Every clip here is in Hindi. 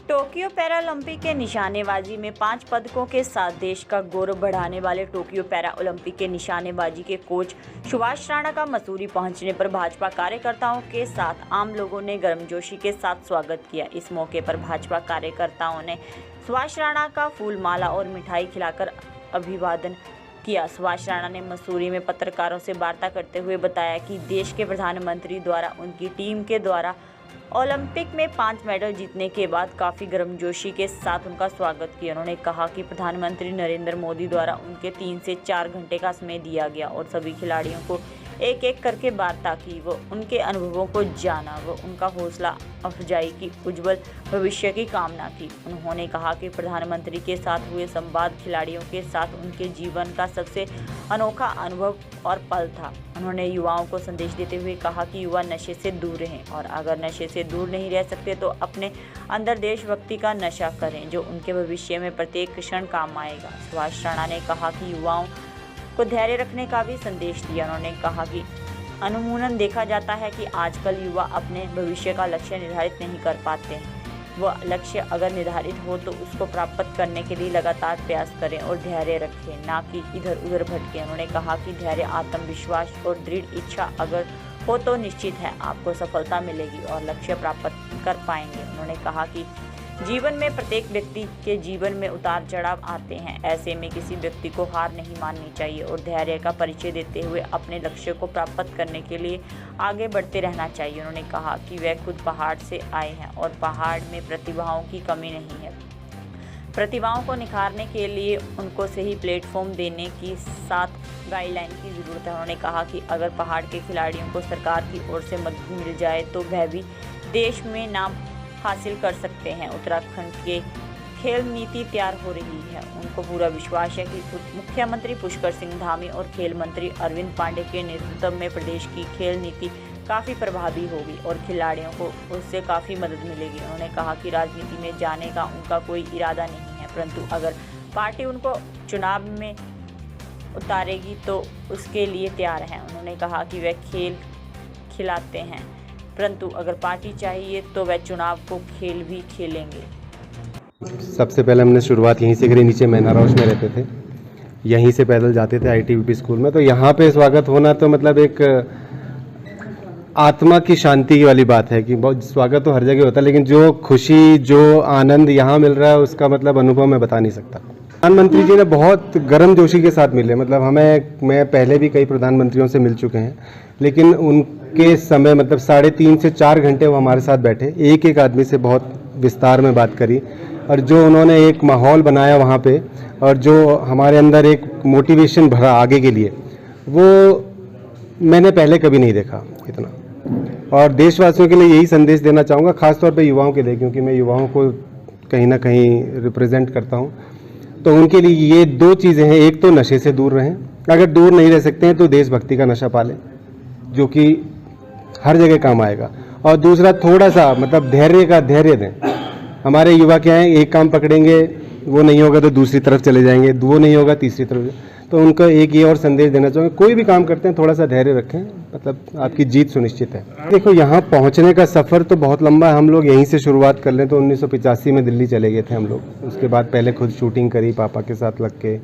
टोक्यो पैरालंपिक के निशानेबाजी में 5 पदकों के साथ देश का गौरव बढ़ाने वाले टोक्यो पैरा ओलंपिक के निशानेबाजी के कोच सुभाष राणा का मसूरी पहुंचने पर भाजपा कार्यकर्ताओं के साथ आम लोगों ने गर्मजोशी के साथ स्वागत किया। इस मौके पर भाजपा कार्यकर्ताओं ने सुभाष राणा का फूल माला और मिठाई खिलाकर अभिवादन किया। सुभाष राणा ने मसूरी में पत्रकारों से वार्ता करते हुए बताया कि देश के प्रधानमंत्री द्वारा उनकी टीम के द्वारा ओलंपिक में 5 मेडल जीतने के बाद काफ़ी गर्मजोशी के साथ उनका स्वागत किया। उन्होंने कहा कि प्रधानमंत्री नरेंद्र मोदी द्वारा उनके 3 से 4 घंटे का समय दिया गया और सभी खिलाड़ियों को एक एक करके वार्ता की। वो उनके अनुभवों को जाना, वो उनका हौसला अफजाई की, उज्जवल भविष्य की कामना की। उन्होंने कहा कि प्रधानमंत्री के साथ हुए संवाद खिलाड़ियों के साथ उनके जीवन का सबसे अनोखा अनुभव और पल था। उन्होंने युवाओं को संदेश देते हुए कहा कि युवा नशे से दूर रहें और अगर नशे से दूर नहीं रह सकते तो अपने अंदर देशभक्ति का नशा करें जो उनके भविष्य में प्रत्येक क्षण काम आएगा। सुभाष राणा ने कहा कि युवाओं को धैर्य रखने का भी संदेश दिया। उन्होंने कहा कि अमूमन देखा जाता है कि आजकल युवा अपने भविष्य का लक्ष्य निर्धारित नहीं कर पाते हैं। वह लक्ष्य अगर निर्धारित हो तो उसको प्राप्त करने के लिए लगातार प्रयास करें और धैर्य रखें, ना कि इधर उधर भटकें। उन्होंने कहा कि धैर्य, आत्मविश्वास और दृढ़ इच्छा अगर हो तो निश्चित है आपको सफलता मिलेगी और लक्ष्य प्राप्त कर पाएंगे। उन्होंने कहा कि जीवन में प्रत्येक व्यक्ति के जीवन में उतार चढ़ाव आते हैं, ऐसे में किसी व्यक्ति को हार नहीं माननी चाहिए और धैर्य का परिचय देते हुए अपने लक्ष्य को प्राप्त करने के लिए आगे बढ़ते रहना चाहिए। उन्होंने कहा कि वे खुद पहाड़ से आए हैं और पहाड़ में प्रतिभाओं की कमी नहीं है। प्रतिभाओं को निखारने के लिए उनको सही प्लेटफॉर्म देने की साथ गाइडलाइन की ज़रूरत है। उन्होंने कहा कि अगर पहाड़ के खिलाड़ियों को सरकार की ओर से मदद मिल जाए तो वह भी देश में नाम हासिल कर सकते हैं। उत्तराखंड के खेल नीति तैयार हो रही है। उनको पूरा विश्वास है कि मुख्यमंत्री पुष्कर सिंह धामी और खेल मंत्री अरविंद पांडे के नेतृत्व में प्रदेश की खेल नीति काफ़ी प्रभावी होगी और खिलाड़ियों को उससे काफ़ी मदद मिलेगी। उन्होंने कहा कि राजनीति में जाने का उनका कोई इरादा नहीं है, परंतु अगर पार्टी उनको चुनाव में उतारेगी तो उसके लिए तैयार हैं। उन्होंने कहा कि वे खेल खिलाते हैं, परंतु अगर पार्टी चाहिए तो वह चुनाव को खेल भी खेलेंगे। सबसे पहले हमने शुरुआत यहीं से करी, नीचे मैनार हाउस में रहते थे, यहीं से पैदल जाते थे ITBP स्कूल में। तो यहाँ पे स्वागत होना तो मतलब एक आत्मा की शांति वाली बात है कि बहुत स्वागत तो हर जगह होता है, लेकिन जो खुशी, जो आनंद यहाँ मिल रहा है उसका मतलब अनुभव मैं बता नहीं सकता। प्रधानमंत्री जी ने बहुत गर्मजोशी के साथ मिले, मतलब मैं पहले भी कई प्रधानमंत्रियों से मिल चुके हैं, लेकिन उनके समय मतलब 3.5 से 4 घंटे वो हमारे साथ बैठे, एक एक आदमी से बहुत विस्तार में बात करी और जो उन्होंने एक माहौल बनाया वहाँ पे और जो हमारे अंदर एक मोटिवेशन भरा आगे के लिए, वो मैंने पहले कभी नहीं देखा इतना। और देशवासियों के लिए यही संदेश देना चाहूँगा, खासतौर पे युवाओं के लिए, क्योंकि मैं युवाओं को कहीं ना कहीं रिप्रेजेंट करता हूँ। तो उनके लिए ये 2 चीज़ें हैं, एक तो नशे से दूर रहें, अगर दूर नहीं रह सकते हैं तो देशभक्ति का नशा पालें जो कि हर जगह काम आएगा, और दूसरा थोड़ा सा मतलब धैर्य दें। हमारे युवा क्या है, एक काम पकड़ेंगे, वो नहीं होगा तो दूसरी तरफ चले जाएंगे, वो नहीं होगा तीसरी तरफ। तो उनको एक ये और संदेश देना चाहूँगा, कोई भी काम करते हैं थोड़ा सा धैर्य रखें, मतलब आपकी जीत सुनिश्चित है। देखो, यहाँ पहुँचने का सफ़र तो बहुत लंबा है। हम लोग यहीं से शुरुआत कर लें तो 1985 में दिल्ली चले गए थे हम लोग। उसके बाद पहले खुद शूटिंग करी पापा के साथ लग के,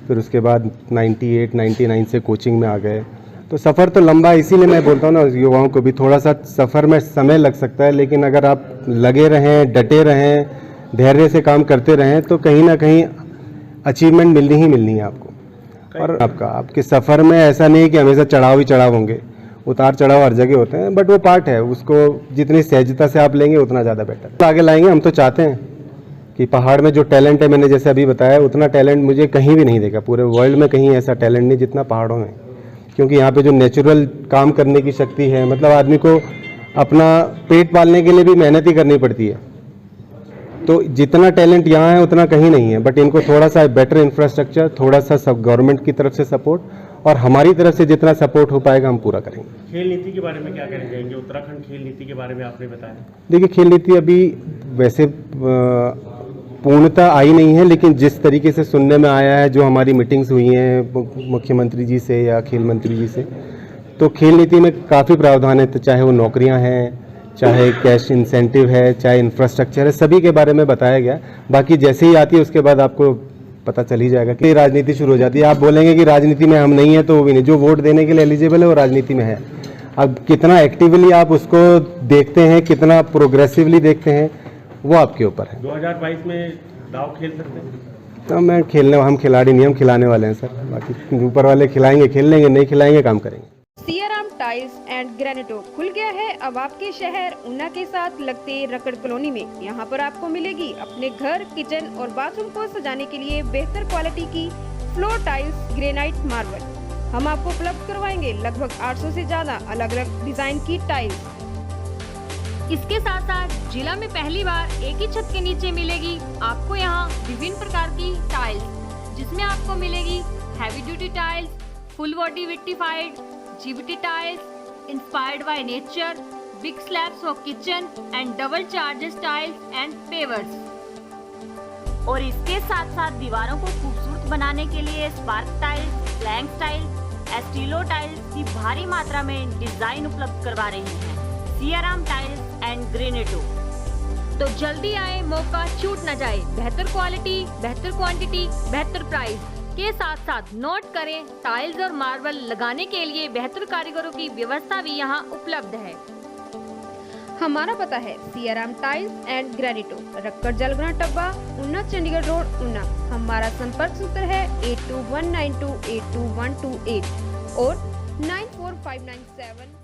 फिर उसके बाद 98-99 से कोचिंग में आ गए। तो सफ़र तो लंबा है, इसीलिए मैं बोलता हूँ ना युवाओं को भी थोड़ा सा सफ़र में समय लग सकता है, लेकिन अगर आप लगे रहें, डटे रहें, धैर्य से काम करते रहें तो कहीं ना कहीं अचीवमेंट मिलनी ही मिलनी है आपको। और आपके सफ़र में ऐसा नहीं कि हमेशा चढ़ाव ही चढ़ाव होंगे, उतार चढ़ाव हर जगह होते हैं, बट वो पार्ट है, उसको जितनी सहजता से आप लेंगे उतना ज़्यादा बेटर आगे लाएंगे। हम तो चाहते हैं कि पहाड़ में जो टैलेंट है, मैंने जैसे अभी बताया, उतना टैलेंट मुझे कहीं भी नहीं देखा, पूरे वर्ल्ड में कहीं ऐसा टैलेंट नहीं जितना पहाड़ों में, क्योंकि यहाँ पे जो नेचुरल काम करने की शक्ति है, मतलब आदमी को अपना पेट पालने के लिए भी मेहनत ही करनी पड़ती है। तो जितना टैलेंट यहाँ है उतना कहीं नहीं है, बट इनको थोड़ा सा बेटर इंफ्रास्ट्रक्चर, थोड़ा सा सब गवर्नमेंट की तरफ से सपोर्ट और हमारी तरफ से जितना सपोर्ट हो पाएगा हम पूरा करेंगे। खेल नीति के बारे में क्या कहना चाहेंगे? उत्तराखंड खेल नीति के बारे में आपने बताया। देखिए, खेल नीति अभी वैसे पूर्णतः आई नहीं है, लेकिन जिस तरीके से सुनने में आया है, जो हमारी मीटिंग्स हुई हैं मुख्यमंत्री जी से या खेल मंत्री जी से, तो खेल नीति में काफ़ी प्रावधान है, तो चाहे वो नौकरियां हैं, चाहे कैश इंसेंटिव है, चाहे इंफ्रास्ट्रक्चर है, सभी के बारे में बताया गया। बाकी जैसे ही आती है उसके बाद आपको पता चल ही जाएगा कि राजनीति शुरू हो जाती है। आप बोलेंगे कि राजनीति में हम नहीं है तो वो भी नहीं, जो वोट देने के लिए एलिजिबल है वो राजनीति में है। अब कितना एक्टिवली आप उसको देखते हैं, कितना प्रोग्रेसिवली देखते हैं, वो आपके ऊपर है। 2022 में दाव खेल सकते हैं? तो हम खिलाड़ी नहीं, हम खिलाने वाले हैं सर। बाकी ऊपर वाले खिलाएंगे, खेल लेंगे, नहीं खिलाएंगे, काम करेंगे। सियाराम टाइल्स एंड ग्रेनाइटो खुल गया है अब आपके शहर ऊना के साथ लगते रकड़ कॉलोनी में। यहाँ पर आपको मिलेगी अपने घर, किचन और बाथरूम को सजाने के लिए बेहतर क्वालिटी की फ्लोर टाइल्स, ग्रेनाइट, मार्बल। हम आपको उपलब्ध करवाएंगे लगभग 800 से ज्यादा अलग अलग डिजाइन की टाइल्स। इसके साथ साथ जिला में पहली बार एक ही छत के नीचे मिलेगी आपको यहाँ विभिन्न प्रकार की टाइल्स, जिसमें आपको मिलेगी heavy duty tiles, full body vitrified, GBT tiles, inspired by nature, big slabs for kitchen and double charges tiles and pavers. और इसके साथ साथ दीवारों को खूबसूरत बनाने के लिए Spark tiles, blank tiles, Estilo tiles की भारी मात्रा में डिजाइन उपलब्ध करवा रहे हैं सियाराम टाइल्स एंड ग्रेनाइटो। तो जल्दी आए, मौका छूट न जाए। बेहतर क्वालिटी, बेहतर क्वांटिटी, बेहतर प्राइस के साथ साथ नोट करें, टाइल्स और मार्बल लगाने के लिए बेहतर कारीगरों की व्यवस्था भी यहाँ उपलब्ध है। हमारा पता है Siyaram tiles and granito, Rakkar Jalgran Tabba, Una, Chandigarh road, Una. हमारा संपर्क सूत्र है 8219282128 और 94597